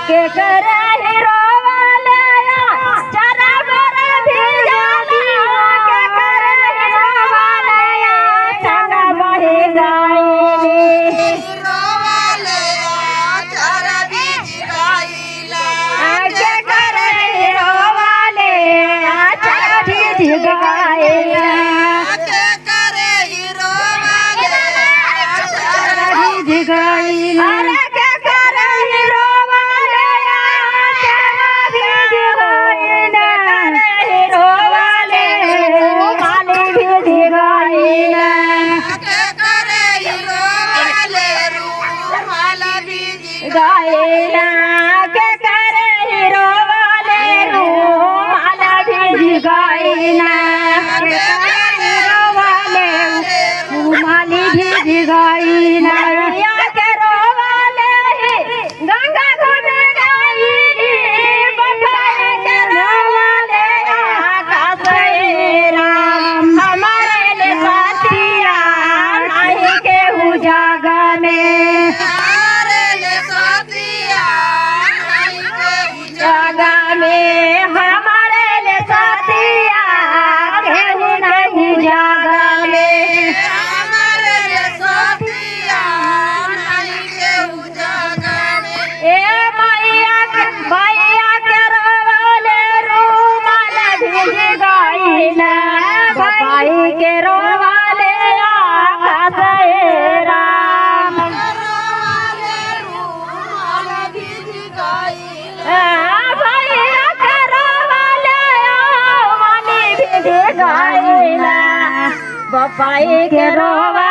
के करे हीरो वाले चरा बर भिजाला के करे हीरो वाले चरा बहे गाइली हीरो वाले चरा भिज गाइला के करे हीरो वाले चरा भिज गाइला के करे हीरो वाले चरा भिज गाइला अरे के करे हीरो वाले चरा भिज गाइला हीरो वाले माली भिज गाइला के करे हीरो वाले रूमाल भिज गाइला के करे हीरो वाले रूमाल भिज गाइला के करे हीरो वाले रूमाल भिज गाइला या के रो वाले गंगा घुस गाइली बपाए के रो वाले आकाश राम हमारे ले साथिया नहीं के उजागा में हमारे ले साथिया नहीं के उजागा में हमारे ले साथिया केहू नहीं जागा में हमारे ले साथिया नहीं के उजागा में ए मैया के रोवाले रूमाल भिज गाइला बपाई के रोवाले आकाश राम रोवाले रूमाल भिज गाइला भैया के रोवाले माली भिज गाइला बपाई के रोवा